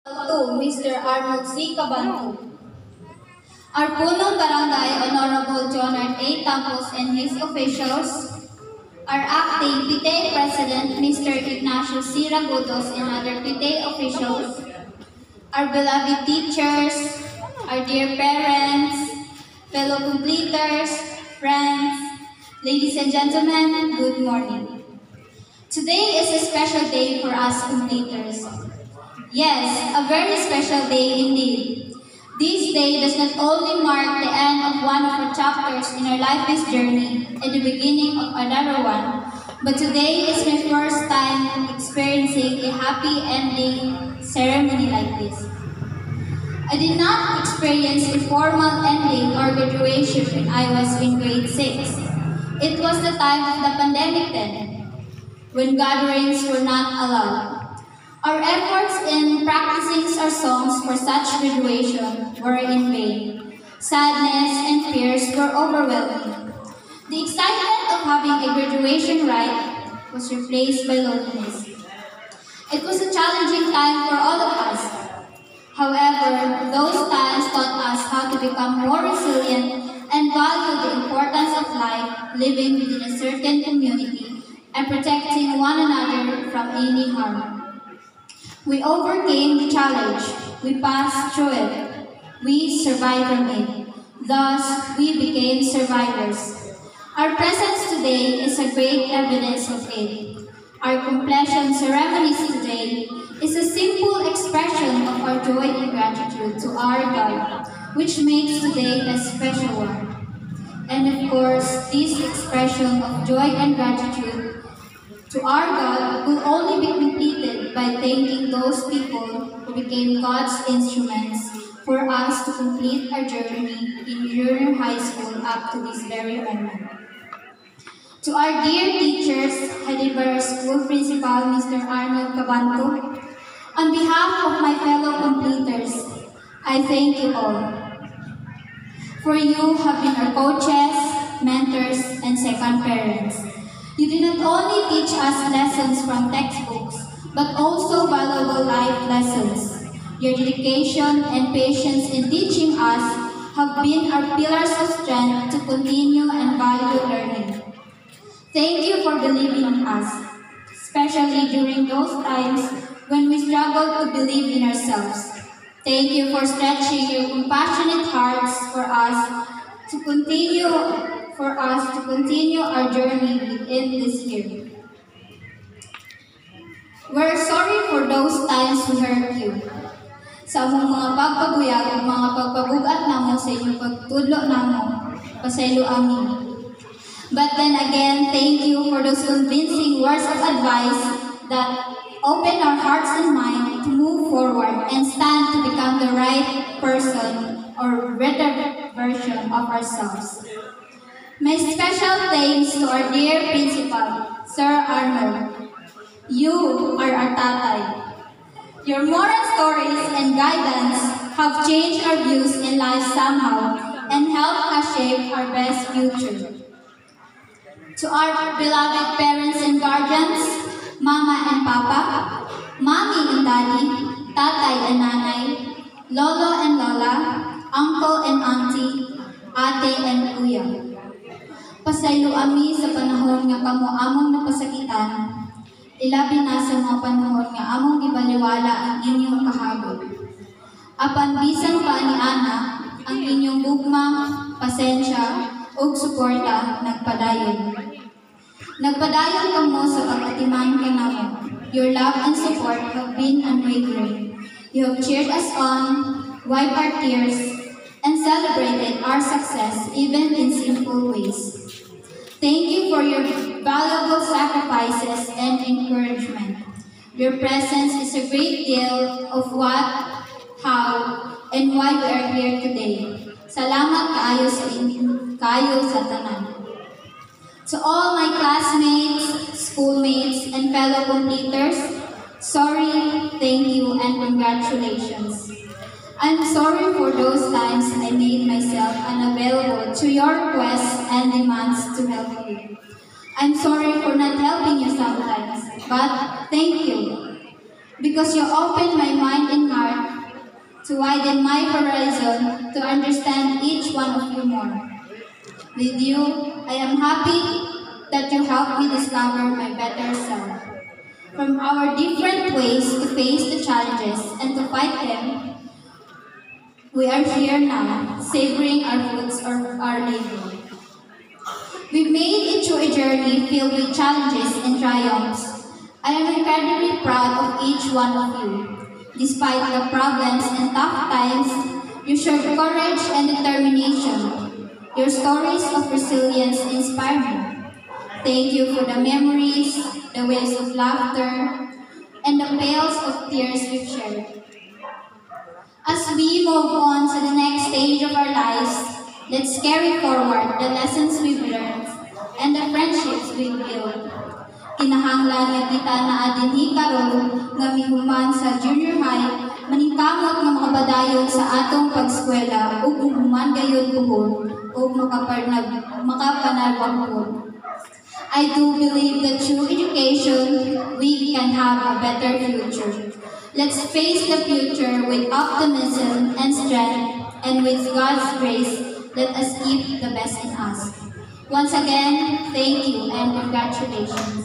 To Mr. Arnold C. Cabantu. Our Punong Barangay Honorable Jonard A. Tampos and his officials, our acting PTA President Mr. Ignacio C. Ragutos and other PTA officials, our beloved teachers, our dear parents, fellow completers, friends, ladies and gentlemen, good morning. Today is a special day for us completers. Yes, a very special day indeed. This day does not only mark the end of one of our chapters in our life's journey and the beginning of another one, but today is my first time experiencing a happy ending ceremony like this. I did not experience a formal ending or graduation when I was in grade 6. It was the time of the pandemic then, when gatherings were not allowed. Our efforts in practicing our songs for such graduation were in vain. Sadness and fears were overwhelming. The excitement of having a graduation rite was replaced by loneliness. It was a challenging time for all of us. However, those times taught us how to become more resilient and value the importance of life, living within a certain community, and protecting one another from any harm. We overcame the challenge. We passed through it. We survived from it. Thus, we became survivors. Our presence today is a great evidence of it. Our completion ceremonies today is a simple expression of our joy and gratitude to our God, which makes today a special one. And of course, this expression of joy and gratitude to our God will only be completed by thanking those people who became God's instruments for us to complete our journey in junior high school up to this very moment. To our dear teachers, Heidelberg School Principal Mr. Arnold Cabantu, on behalf of my fellow completers, I thank you all. For you have been our coaches, mentors, and second parents. You did not only teach us lessons from textbooks, but also valuable life lessons. Your dedication and patience in teaching us have been our pillars of strength to continue and value learning. Thank you for believing in us, especially during those times when we struggled to believe in ourselves. Thank you for stretching your compassionate hearts for us to continue our journey within this year. We're sorry for those times we hurt you. Sa among mga pagpaguyag ug mga pagpabugat namo sa inyong pagtudlo namo, pasaylo amin. But then again, thank you for those convincing words of advice that open our hearts and mind to move forward and stand to become the right person or better version of ourselves. My special thanks to our dear principal, Sir Arnold. You are our tatay. Your moral stories and guidance have changed our views in life somehow and helped us shape our best future. To our beloved parents and guardians, Mama and Papa, Mommy and Daddy, Tatay and Nanay, Lolo and Lola, Uncle and Auntie, Ate and Kuya. Pasaylo ami sa panahon nga kamo among napasakitan, ilabi na sa mga panahon nga among gibaliwala ang inyong kahagod. Apan bisan pa ni Ana, ang inyong gugma, pasensya, ug suporta nagpadayon. Nagpadayon kamo sa pag-atiman kanamo. Your love and support have been unwavering. You have cheered us on, wiped our tears, and celebrated our success even in simple ways. Thank you for your valuable sacrifices and encouragement. Your presence is a great deal of what, how, and why we are here today. Salamat kaayo sa tanan. To all my classmates, schoolmates, and fellow completers, sorry, thank you, and congratulations. I'm sorry for those times I made myself unavailable to your requests and demands to help you. I'm sorry for not helping you sometimes, but thank you. Because you opened my mind and heart to widen my horizon, to understand each one of you more. With you, I am happy that you helped me discover my better self. From our different ways to face the challenges and to fight them, we are here now, savoring our fruits of our labor. We made it through a journey filled with challenges and triumphs. I am incredibly proud of each one of you. Despite the problems and tough times, you showed courage and determination. Your stories of resilience inspire me. Thank you for the memories, the waves of laughter, and the pails of tears we've shared. As we move on to the next stage of our lives, let's carry forward the lessons we've learned and the friendships we've built. Kinahanglan nga kita naa dinhi karon nga mihuman sa junior high, maningkamot nga makabadayon sa atong pag-eskwela ug human gayud buhon ug makapanalwag pod. I do believe that through education, we can have a better future. Let's face the future with optimism and strength, and with God's grace, let us keep the best in us. Once again, thank you and congratulations.